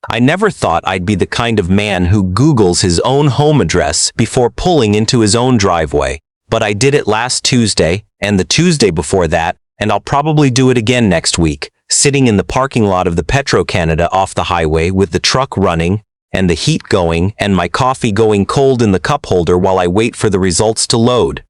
I never thought I'd be the kind of man who Googles his own home address before pulling into his own driveway. But I did it last Tuesday, and the Tuesday before that, and I'll probably do it again next week, sitting in the parking lot of the Petro-Canada off the highway with the truck running, and the heat going, and my coffee going cold in the cup holder while I wait for the results to load.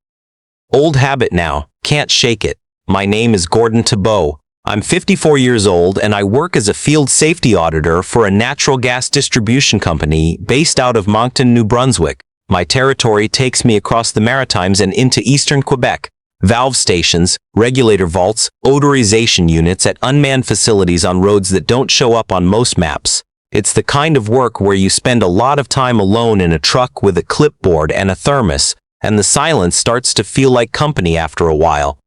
Old habit now, can't shake it. My name is Gordon Taboo. I'm 54 years old and I work as a field safety auditor for a natural gas distribution company based out of Moncton, New Brunswick. My territory takes me across the Maritimes and into eastern Quebec. Valve stations, regulator vaults, odorization units at unmanned facilities on roads that don't show up on most maps. It's the kind of work where you spend a lot of time alone in a truck with a clipboard and a thermos, and the silence starts to feel like company after a while.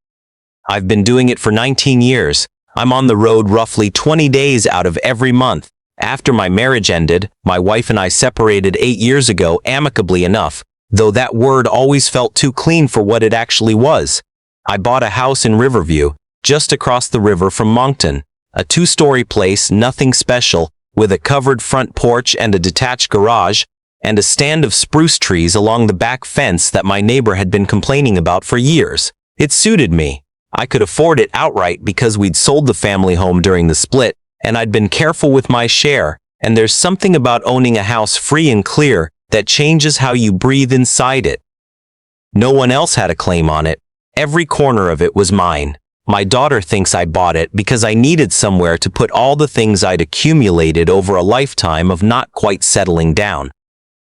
I've been doing it for 19 years. I'm on the road roughly 20 days out of every month. After my marriage ended, my wife and I separated 8 years ago amicably enough, though that word always felt too clean for what it actually was. I bought a house in Riverview, just across the river from Moncton. A 2-story place, nothing special, with a covered front porch and a detached garage, and a stand of spruce trees along the back fence that my neighbor had been complaining about for years. It suited me. I could afford it outright because we'd sold the family home during the split, and I'd been careful with my share, and there's something about owning a house free and clear that changes how you breathe inside it. No one else had a claim on it. Every corner of it was mine. My daughter thinks I bought it because I needed somewhere to put all the things I'd accumulated over a lifetime of not quite settling down.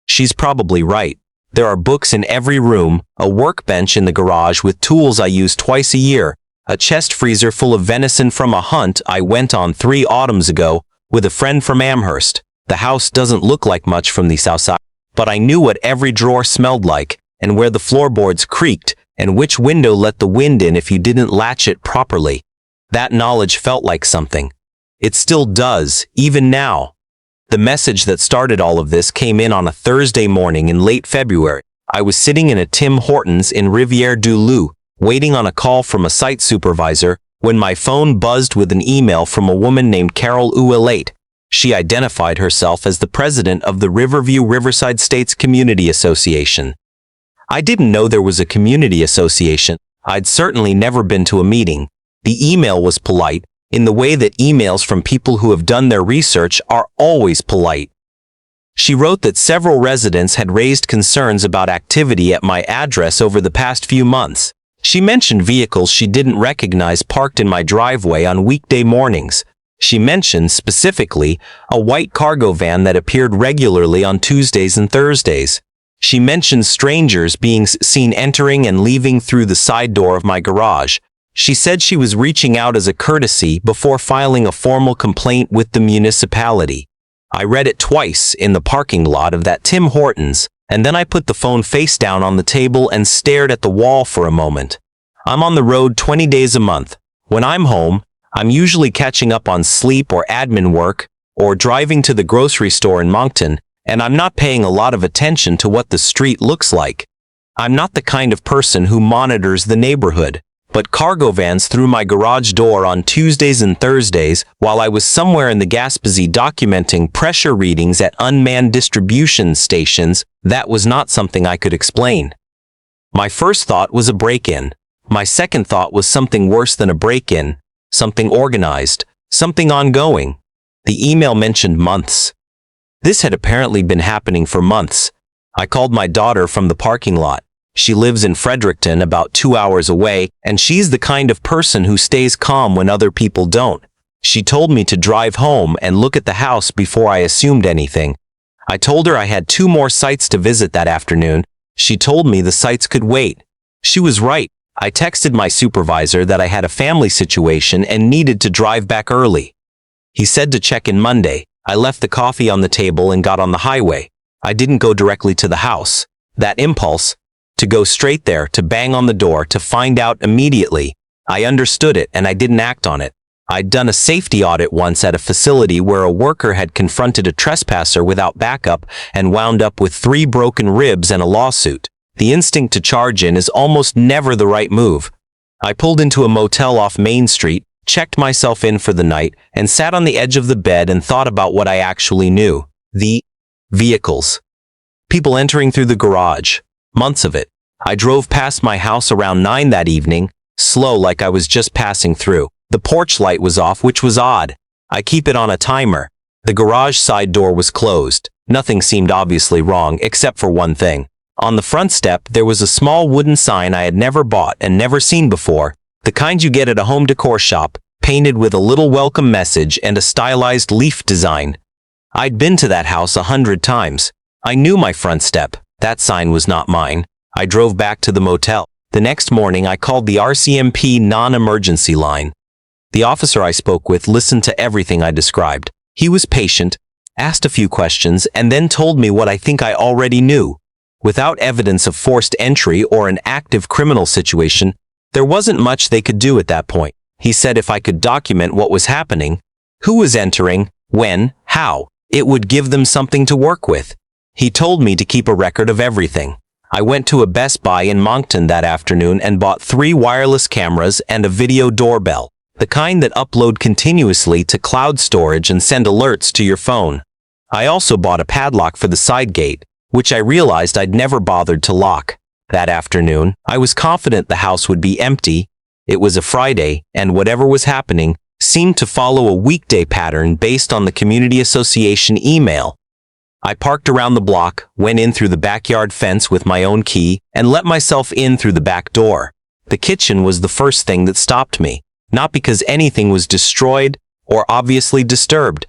She's probably right. There are books in every room, a workbench in the garage with tools I use twice a year, a chest freezer full of venison from a hunt I went on 3 autumns ago with a friend from Amherst. The house doesn't look like much from the south side, but I knew what every drawer smelled like, and where the floorboards creaked, and which window let the wind in if you didn't latch it properly. That knowledge felt like something. It still does, even now. The message that started all of this came in on a Thursday morning in late February. I was sitting in a Tim Hortons in Rivière-du-Loup, waiting on a call from a site supervisor, when my phone buzzed with an email from a woman named Carol Ouellette. She identified herself as the president of the Riverview Riverside States Community Association. I didn't know there was a community association. I'd certainly never been to a meeting. The email was polite, in the way that emails from people who have done their research are always polite. She wrote that several residents had raised concerns about activity at my address over the past few months. She mentioned vehicles she didn't recognize parked in my driveway on weekday mornings. She mentioned, specifically, a white cargo van that appeared regularly on Tuesdays and Thursdays. She mentioned strangers being seen entering and leaving through the side door of my garage. She said she was reaching out as a courtesy before filing a formal complaint with the municipality. I read it twice in the parking lot of that Tim Hortons, and then I put the phone face down on the table and stared at the wall for a moment. I'm on the road 20 days a month. When I'm home, I'm usually catching up on sleep or admin work, or driving to the grocery store in Moncton, and I'm not paying a lot of attention to what the street looks like. I'm not the kind of person who monitors the neighborhood, but cargo vans through my garage door on Tuesdays and Thursdays while I was somewhere in the Gaspésie documenting pressure readings at unmanned distribution stations, that was not something I could explain. My first thought was a break-in. My second thought was something worse than a break-in, something organized, something ongoing. The email mentioned months. This had apparently been happening for months. I called my daughter from the parking lot. She lives in Fredericton, about 2 hours away, and she's the kind of person who stays calm when other people don't. She told me to drive home and look at the house before I assumed anything. I told her I had 2 more sites to visit that afternoon. She told me the sites could wait. She was right. I texted my supervisor that I had a family situation and needed to drive back early. He said to check in Monday. I left the coffee on the table and got on the highway. I didn't go directly to the house. That impulse, to go straight there, to bang on the door, to find out immediately. I understood it and I didn't act on it. I'd done a safety audit once at a facility where a worker had confronted a trespasser without backup and wound up with 3 broken ribs and a lawsuit. The instinct to charge in is almost never the right move. I pulled into a motel off Main Street, checked myself in for the night, and sat on the edge of the bed and thought about what I actually knew. The vehicles. People entering through the garage. Months of it. I drove past my house around 9 that evening, slow like I was just passing through. The porch light was off, which was odd. I keep it on a timer. The garage side door was closed. Nothing seemed obviously wrong, except for one thing. On the front step, there was a small wooden sign I had never bought and never seen before, the kind you get at a home decor shop, painted with a little welcome message and a stylized leaf design. I'd been to that house 100 times. I knew my front step. That sign was not mine. I drove back to the motel. The next morning, I called the RCMP non-emergency line. The officer I spoke with listened to everything I described. He was patient, asked a few questions, and then told me what I think I already knew. Without evidence of forced entry or an active criminal situation, there wasn't much they could do at that point. He said if I could document what was happening, who was entering, when, how, it would give them something to work with. He told me to keep a record of everything. I went to a Best Buy in Moncton that afternoon and bought 3 wireless cameras and a video doorbell, the kind that upload continuously to cloud storage and send alerts to your phone. I also bought a padlock for the side gate, which I realized I'd never bothered to lock. That afternoon, I was confident the house would be empty. It was a Friday, and whatever was happening seemed to follow a weekday pattern based on the community association email. I parked around the block, went in through the backyard fence with my own key, and let myself in through the back door. The kitchen was the first thing that stopped me, not because anything was destroyed or obviously disturbed.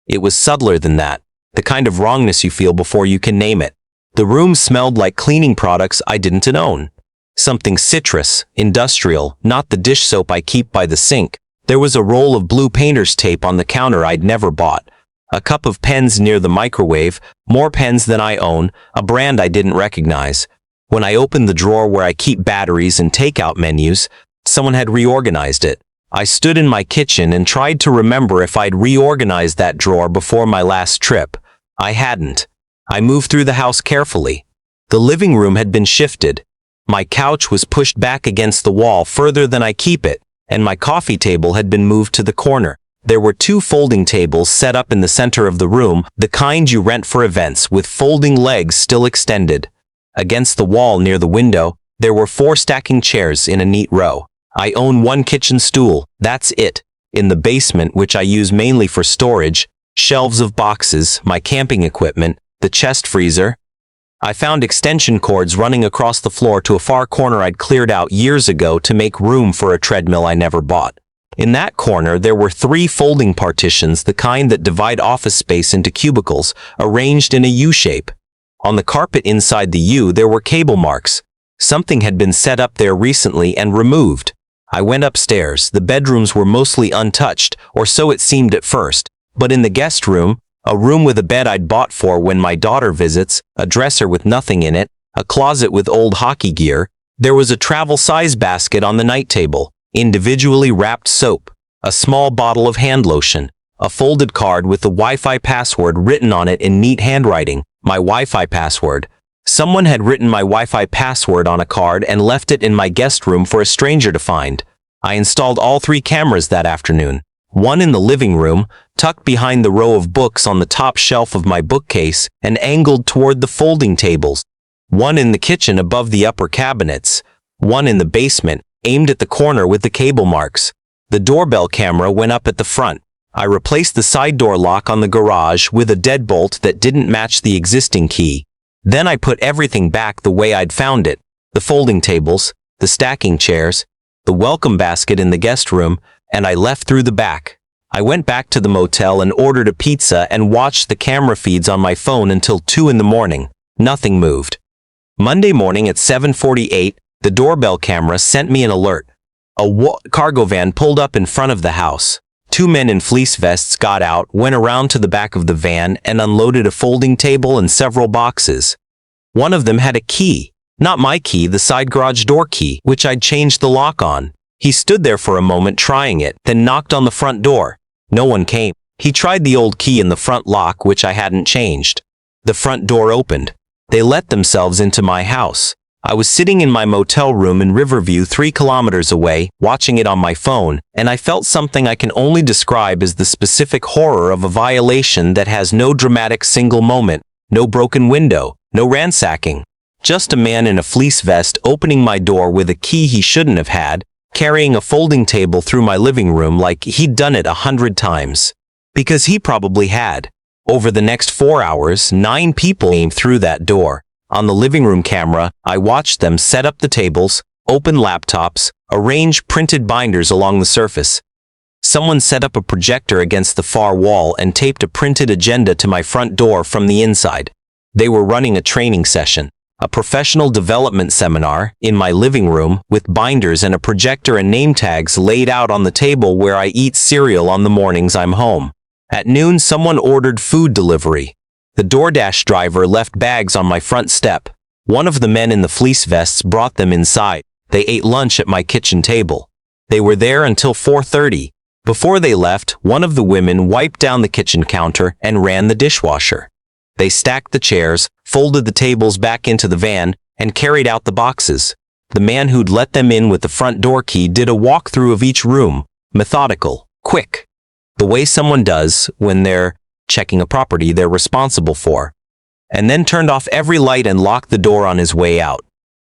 It was subtler than that, the kind of wrongness you feel before you can name it. The room smelled like cleaning products I didn't own. Something citrus, industrial, not the dish soap I keep by the sink. There was a roll of blue painter's tape on the counter I'd never bought. A cup of pens near the microwave, more pens than I own, a brand I didn't recognize. When I opened the drawer where I keep batteries and takeout menus, someone had reorganized it. I stood in my kitchen and tried to remember if I'd reorganized that drawer before my last trip. I hadn't. I moved through the house carefully. The living room had been shifted. My couch was pushed back against the wall further than I keep it, and my coffee table had been moved to the corner. There were 2 folding tables set up in the center of the room, the kind you rent for events, with folding legs still extended. Against the wall near the window, there were 4 stacking chairs in a neat row. I own 1 kitchen stool, that's it. In the basement, which I use mainly for storage, shelves of boxes, my camping equipment, the chest freezer. I found extension cords running across the floor to a far corner I'd cleared out years ago to make room for a treadmill I never bought. In that corner, there were 3 folding partitions, the kind that divide office space into cubicles, arranged in a U-shape. On the carpet inside the U, there were cable marks. Something had been set up there recently and removed. I went upstairs. The bedrooms were mostly untouched, or so it seemed at first. But in the guest room, a room with a bed I'd bought for when my daughter visits, a dresser with nothing in it, a closet with old hockey gear, there was a travel-size basket on the night table, individually wrapped soap, a small bottle of hand lotion, a folded card with the Wi-Fi password written on it in neat handwriting, my Wi-Fi password. Someone had written my Wi-Fi password on a card and left it in my guest room for a stranger to find. I installed all 3 cameras that afternoon. 1 in the living room, tucked behind the row of books on the top shelf of my bookcase and angled toward the folding tables. 1 in the kitchen above the upper cabinets. 1 in the basement, aimed at the corner with the cable marks. The doorbell camera went up at the front. I replaced the side door lock on the garage with a deadbolt that didn't match the existing key. Then I put everything back the way I'd found it. The folding tables, the stacking chairs, the welcome basket in the guest room, and I left through the back. I went back to the motel and ordered a pizza and watched the camera feeds on my phone until 2 in the morning. Nothing moved. Monday morning at 7:48, the doorbell camera sent me an alert. A cargo van pulled up in front of the house. 2 men in fleece vests got out, went around to the back of the van, and unloaded a folding table and several boxes. One of them had a key. Not my key, the side garage door key, which I'd changed the lock on. He stood there for a moment trying it, then knocked on the front door. No one came. He tried the old key in the front lock, which I hadn't changed. The front door opened. They let themselves into my house. I was sitting in my motel room in Riverview 3 kilometers away, watching it on my phone, and I felt something I can only describe as the specific horror of a violation that has no dramatic single moment, no broken window, no ransacking. Just a man in a fleece vest opening my door with a key he shouldn't have had, carrying a folding table through my living room like he'd done it 100 times. Because he probably had. Over the next 4 hours, 9 people came through that door. On the living room camera, I watched them set up the tables, open laptops, arrange printed binders along the surface. Someone set up a projector against the far wall and taped a printed agenda to my front door from the inside. They were running a training session, a professional development seminar, in my living room with binders and a projector and name tags laid out on the table where I eat cereal on the mornings I'm home. At noon, someone ordered food delivery. The DoorDash driver left bags on my front step. One of the men in the fleece vests brought them inside. They ate lunch at my kitchen table. They were there until 4:30. Before they left, one of the women wiped down the kitchen counter and ran the dishwasher. They stacked the chairs, folded the tables back into the van, and carried out the boxes. The man who'd let them in with the front door key did a walkthrough of each room, methodical, quick. The way someone does when they're checking a property they're responsible for, and then turned off every light and locked the door on his way out.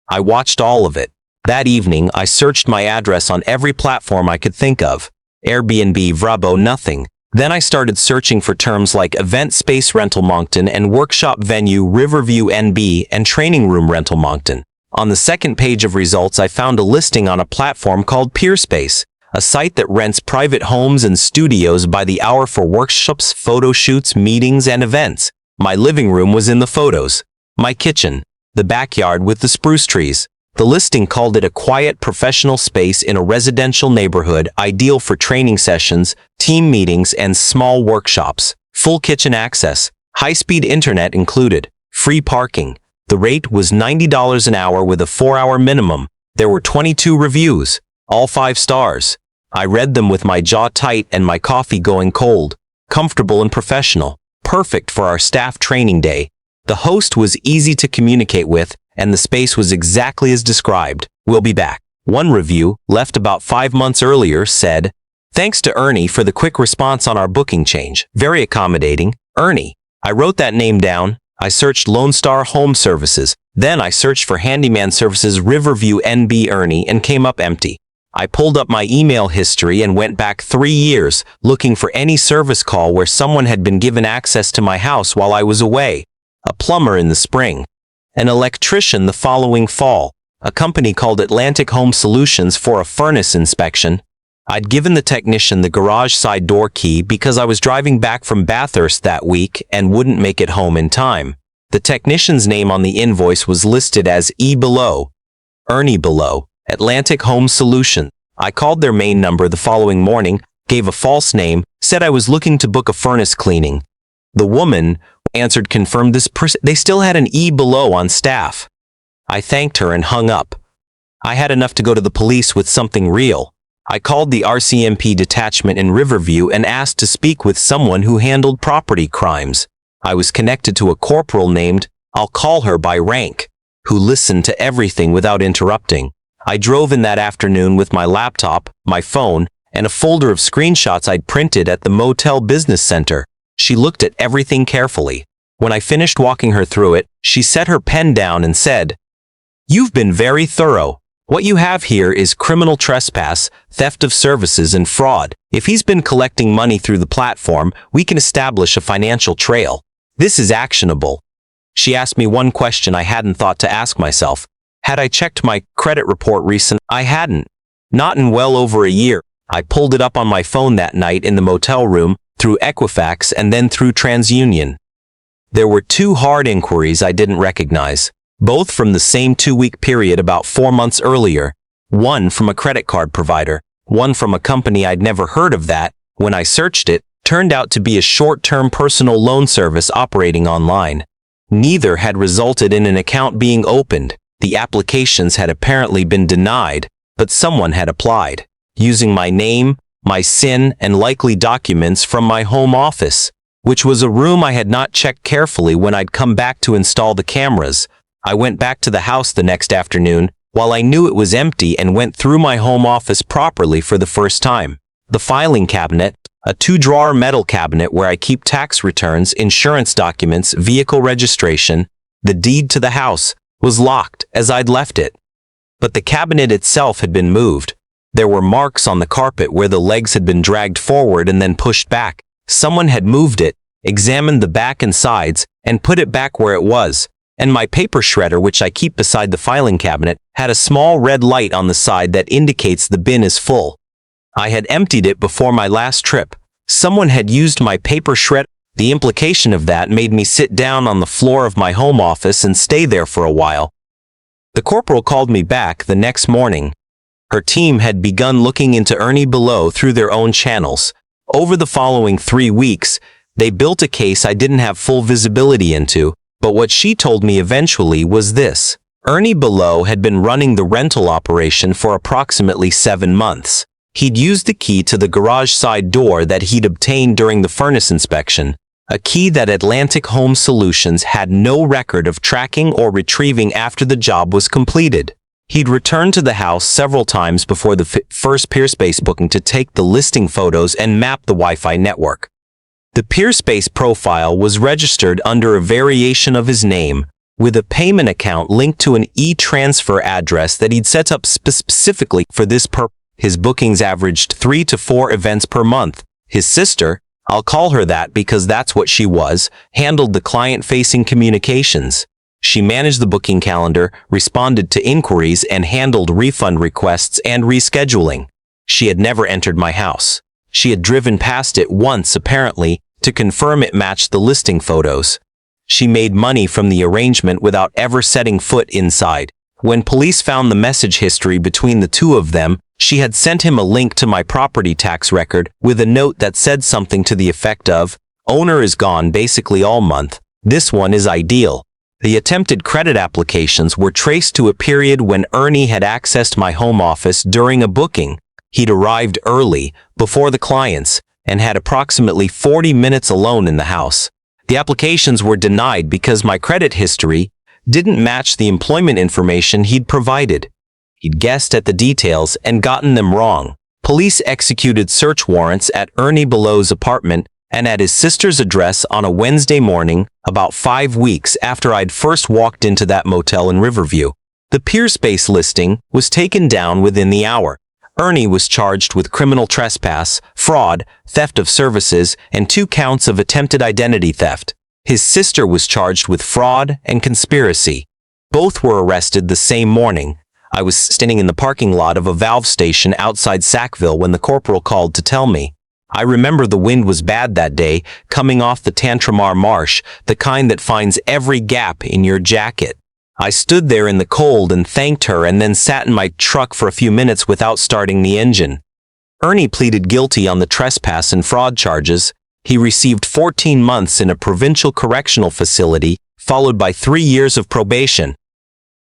I watched all of it. That evening, I searched my address on every platform I could think of. Airbnb, Vrbo, nothing. Then I started searching for terms like event space rental Moncton and workshop venue Riverview NB and training room rental Moncton. On the second page of results, I found a listing on a platform called Peerspace, a site that rents private homes and studios by the hour for workshops, photo shoots, meetings, and events. My living room was in the photos. My kitchen, the backyard with the spruce trees. The listing called it a quiet, professional space in a residential neighborhood, ideal for training sessions, team meetings, and small workshops. Full kitchen access, high-speed internet included, free parking. The rate was $90 an hour with a 4-hour minimum. There were 22 reviews, all 5 stars. I read them with my jaw tight and my coffee going cold. Comfortable and professional. Perfect for our staff training day. The host was easy to communicate with, and the space was exactly as described. We'll be back. One review, left about 5 months earlier, said, "Thanks to Ernie for the quick response on our booking change. Very accommodating. Ernie." I wrote that name down. I searched Lone Star Home Services. Then I searched for Handyman Services Riverview NB Ernie and came up empty. I pulled up my email history and went back 3 years, looking for any service call where someone had been given access to my house while I was away. A plumber in the spring. An electrician the following fall. A company called Atlantic Home Solutions for a furnace inspection. I'd given the technician the garage side door key because I was driving back from Bathurst that week and wouldn't make it home in time. The technician's name on the invoice was listed as E. Below. Ernie Below. Atlantic Home Solution. I called their main number the following morning, gave a false name, said I was looking to book a furnace cleaning. The woman who answered confirmed they still had an E. Below on staff. I thanked her and hung up. I had enough to go to the police with something real. I called the RCMP detachment in Riverview and asked to speak with someone who handled property crimes. I was connected to a corporal named, I'll call her by rank, who listened to everything without interrupting. I drove in that afternoon with my laptop, my phone, and a folder of screenshots I'd printed at the Motel Business Center. She looked at everything carefully. When I finished walking her through it, she set her pen down and said, "You've been very thorough. What you have here is criminal trespass, theft of services, and fraud. If he's been collecting money through the platform, we can establish a financial trail. This is actionable." She asked me one question I hadn't thought to ask myself. Had I checked my credit report recently? I hadn't. Not in well over a year. I pulled it up on my phone that night in the motel room, through Equifax and then through TransUnion. There were 2 hard inquiries I didn't recognize, both from the same 2-week period about 4 months earlier. One from a credit card provider, one from a company I'd never heard of that, when I searched it, turned out to be a short-term personal loan service operating online. Neither had resulted in an account being opened. The applications had apparently been denied, but someone had applied, using my name, my SIN, and likely documents from my home office, which was a room I had not checked carefully when I'd come back to install the cameras. I went back to the house the next afternoon while I knew it was empty and went through my home office properly for the first time. The filing cabinet, a 2-drawer metal cabinet where I keep tax returns, insurance documents, vehicle registration, the deed to the house, was locked as I'd left it. But the cabinet itself had been moved. There were marks on the carpet where the legs had been dragged forward and then pushed back. Someone had moved it, examined the back and sides, and put it back where it was. And my paper shredder, which I keep beside the filing cabinet, had a small red light on the side that indicates the bin is full. I had emptied it before my last trip. Someone had used my paper shredder. The implication of that made me sit down on the floor of my home office and stay there for a while. The corporal called me back the next morning. Her team had begun looking into Ernie below through their own channels. Over the following 3 weeks, they built a case I didn't have full visibility into, but what she told me eventually was this. Ernie below had been running the rental operation for approximately 7 months. He'd used the key to the garage side door that he'd obtained during the furnace inspection, a key that Atlantic Home Solutions had no record of tracking or retrieving after the job was completed. He'd returned to the house several times before the first PeerSpace booking to take the listing photos and map the Wi-Fi network. The PeerSpace profile was registered under a variation of his name, with a payment account linked to an e-transfer address that he'd set up specifically for this purpose. His bookings averaged 3 to 4 events per month. His sister, I'll call her that because that's what she was, handled the client-facing communications. She managed the booking calendar, responded to inquiries, and handled refund requests and rescheduling. She had never entered my house. She had driven past it once, apparently, to confirm it matched the listing photos. She made money from the arrangement without ever setting foot inside. When police found the message history between the two of them, she had sent him a link to my property tax record with a note that said something to the effect of, "Owner is gone basically all month. This one is ideal." The attempted credit applications were traced to a period when Ernie had accessed my home office during a booking. He'd arrived early, before the clients, and had approximately 40 minutes alone in the house. The applications were denied because my credit history didn't match the employment information he'd provided. He'd guessed at the details and gotten them wrong. Police executed search warrants at Ernie Below's apartment and at his sister's address on a Wednesday morning, about 5 weeks after I'd first walked into that motel in Riverview. The PeerSpace listing was taken down within the hour. Ernie was charged with criminal trespass, fraud, theft of services, and 2 counts of attempted identity theft. His sister was charged with fraud and conspiracy. Both were arrested the same morning. I was standing in the parking lot of a valve station outside Sackville when the corporal called to tell me. I remember the wind was bad that day, coming off the Tantramar Marsh, the kind that finds every gap in your jacket. I stood there in the cold and thanked her and then sat in my truck for a few minutes without starting the engine. Ernie pleaded guilty on the trespass and fraud charges. He received 14 months in a provincial correctional facility, followed by 3 years of probation.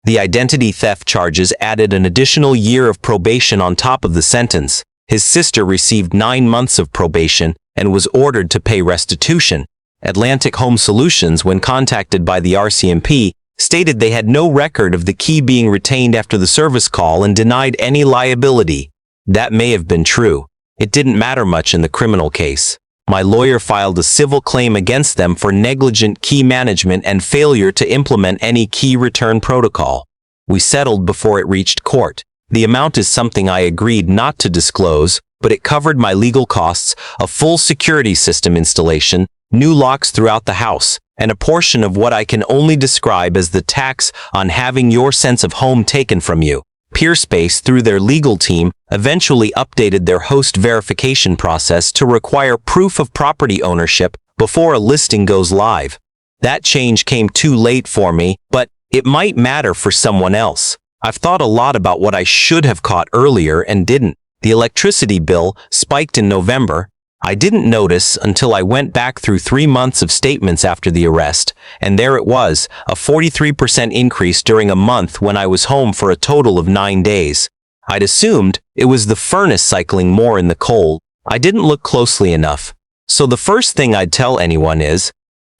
The identity theft charges added an additional year of probation on top of the sentence. His sister received 9 months of probation and was ordered to pay restitution. Atlantic Home Solutions, when contacted by the RCMP, stated they had no record of the key being retained after the service call and denied any liability. That may have been true. It didn't matter much in the criminal case. My lawyer filed a civil claim against them for negligent key management and failure to implement any key return protocol. We settled before it reached court. The amount is something I agreed not to disclose, but it covered my legal costs, a full security system installation, new locks throughout the house, and a portion of what I can only describe as the tax on having your sense of home taken from you. PeerSpace, through their legal team, eventually updated their host verification process to require proof of property ownership before a listing goes live. That change came too late for me, but it might matter for someone else. I've thought a lot about what I should have caught earlier and didn't. The electricity bill spiked in November. I didn't notice until I went back through 3 months of statements after the arrest, and there it was, a 43% increase during a month when I was home for a total of 9 days. I'd assumed it was the furnace cycling more in the cold. I didn't look closely enough. So the first thing I'd tell anyone is,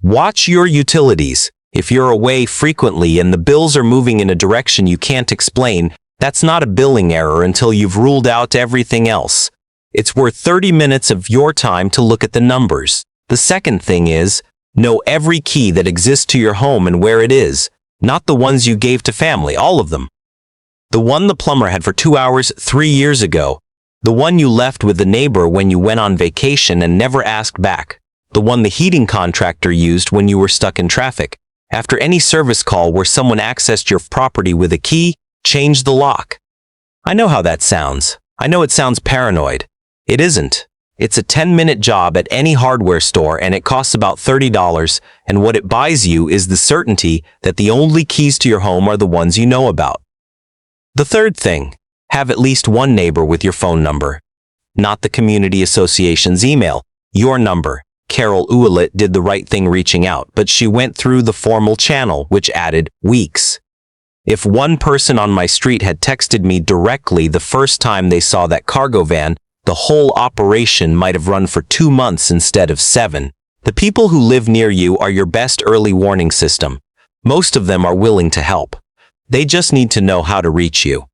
watch your utilities. If you're away frequently and the bills are moving in a direction you can't explain, that's not a billing error until you've ruled out everything else. It's worth 30 minutes of your time to look at the numbers. The second thing is, know every key that exists to your home and where it is, not the ones you gave to family, all of them. The one the plumber had for 2 hours 3 years ago. The one you left with the neighbor when you went on vacation and never asked back. The one the heating contractor used when you were stuck in traffic. After any service call where someone accessed your property with a key, change the lock. I know how that sounds. I know it sounds paranoid. It isn't. It's a 10-minute job at any hardware store and it costs about $30, and what it buys you is the certainty that the only keys to your home are the ones you know about. The third thing, have at least one neighbor with your phone number. Not the community association's email, your number. Carol Ouellet did the right thing reaching out, but she went through the formal channel, which added weeks. If one person on my street had texted me directly the first time they saw that cargo van, the whole operation might have run for 2 months instead of 7. The people who live near you are your best early warning system. Most of them are willing to help. They just need to know how to reach you.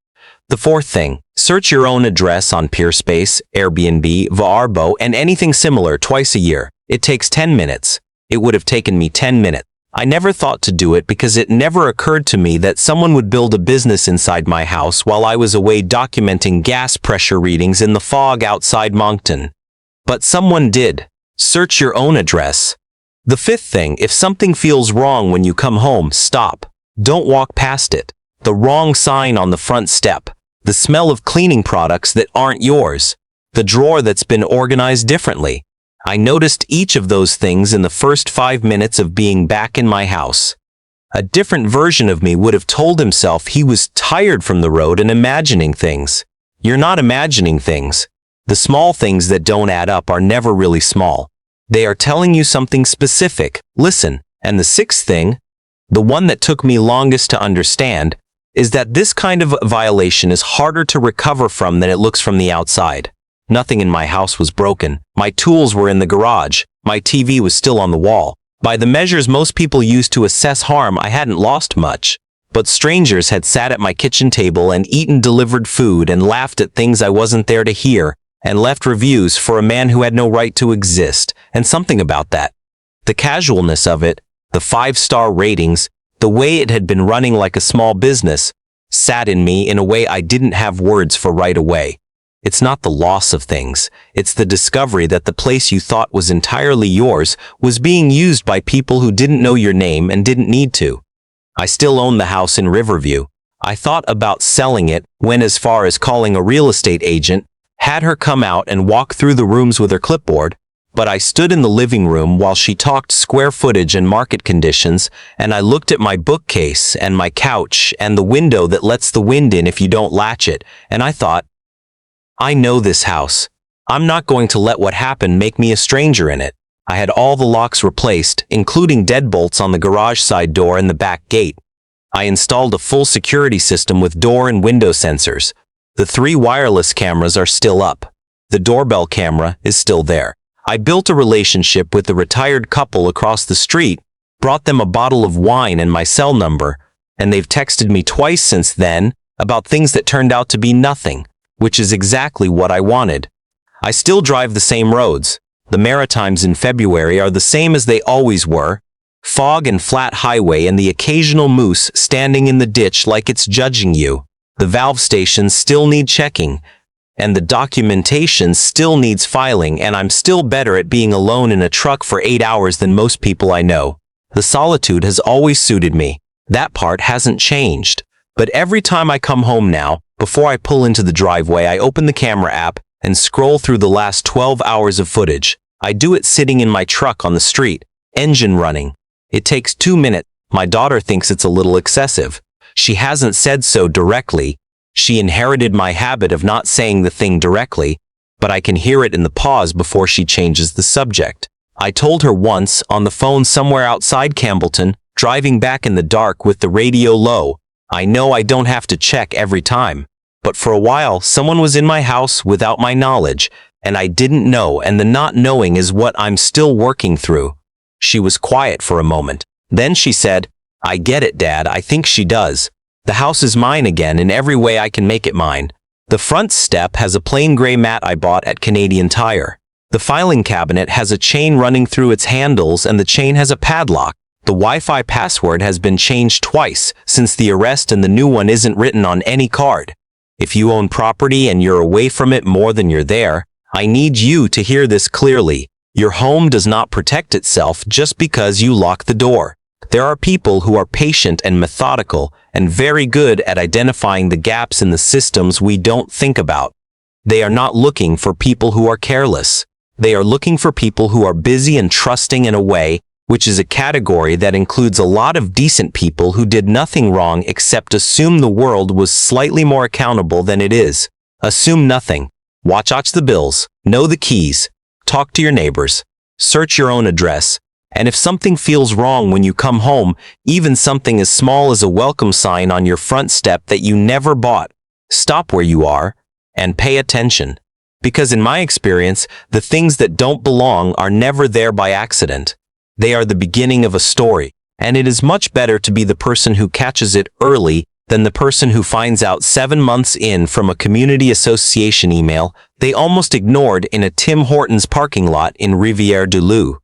The fourth thing, search your own address on Peerspace, Airbnb, Vrbo, and anything similar twice a year. It takes 10 minutes. It would have taken me 10 minutes. I never thought to do it because it never occurred to me that someone would build a business inside my house while I was away documenting gas pressure readings in the fog outside Moncton. But someone did. Search your own address. The fifth thing, if something feels wrong when you come home, stop. Don't walk past it. The wrong sign on the front step. The smell of cleaning products that aren't yours. The drawer that's been organized differently. I noticed each of those things in the first 5 minutes of being back in my house. A different version of me would have told himself he was tired from the road and imagining things. You're not imagining things. The small things that don't add up are never really small. They are telling you something specific. Listen. And the sixth thing, the one that took me longest to understand, is that this kind of violation is harder to recover from than it looks from the outside. Nothing in my house was broken. My tools were in the garage. My TV was still on the wall. By the measures most people use to assess harm, I hadn't lost much. But strangers had sat at my kitchen table and eaten delivered food and laughed at things I wasn't there to hear, and left reviews for a man who had no right to exist, and something about that. The casualness of it, the 5-star ratings, the way it had been running like a small business, sat in me in a way I didn't have words for right away. It's not the loss of things. It's the discovery that the place you thought was entirely yours was being used by people who didn't know your name and didn't need to. I still own the house in Riverview. I thought about selling it, went as far as calling a real estate agent, had her come out and walk through the rooms with her clipboard, but I stood in the living room while she talked square footage and market conditions, and I looked at my bookcase and my couch and the window that lets the wind in if you don't latch it, and I thought, I know this house. I'm not going to let what happened make me a stranger in it. I had all the locks replaced, including deadbolts on the garage side door and the back gate. I installed a full security system with door and window sensors. The 3 wireless cameras are still up. The doorbell camera is still there. I built a relationship with the retired couple across the street, brought them a bottle of wine and my cell number, and they've texted me twice since then about things that turned out to be nothing, which is exactly what I wanted. I still drive the same roads. The Maritimes in February are the same as they always were. Fog and flat highway and the occasional moose standing in the ditch like it's judging you. The valve stations still need checking, and the documentation still needs filing, and I'm still better at being alone in a truck for 8 hours than most people I know. The solitude has always suited me. That part hasn't changed. But every time I come home now, before I pull into the driveway, I open the camera app and scroll through the last 12 hours of footage. I do it sitting in my truck on the street, engine running. It takes 2 minutes. My daughter thinks it's a little excessive. She hasn't said so directly. She inherited my habit of not saying the thing directly, but I can hear it in the pause before she changes the subject. I told her once on the phone somewhere outside Campbellton, driving back in the dark with the radio low, I know I don't have to check every time, but for a while someone was in my house without my knowledge, and I didn't know, and the not knowing is what I'm still working through. She was quiet for a moment. Then she said, "I get it, Dad, I think she does. The house is mine again in every way I can make it mine. The front step has a plain gray mat I bought at Canadian Tire. The filing cabinet has a chain running through its handles and the chain has a padlock. The Wi-Fi password has been changed twice since the arrest and the new one isn't written on any card. If you own property and you're away from it more than you're there, I need you to hear this clearly. Your home does not protect itself just because you lock the door. There are people who are patient and methodical and very good at identifying the gaps in the systems we don't think about. They are not looking for people who are careless. They are looking for people who are busy and trusting in a way, which is a category that includes a lot of decent people who did nothing wrong except assume the world was slightly more accountable than it is. Assume nothing. Watch the bills. Know the keys. Talk to your neighbors. Search your own address. And if something feels wrong when you come home, even something as small as a welcome sign on your front step that you never bought, stop where you are and pay attention. Because in my experience, the things that don't belong are never there by accident. They are the beginning of a story, and it is much better to be the person who catches it early than the person who finds out 7 months in from a community association email they almost ignored in a Tim Hortons parking lot in Rivière-du-Loup.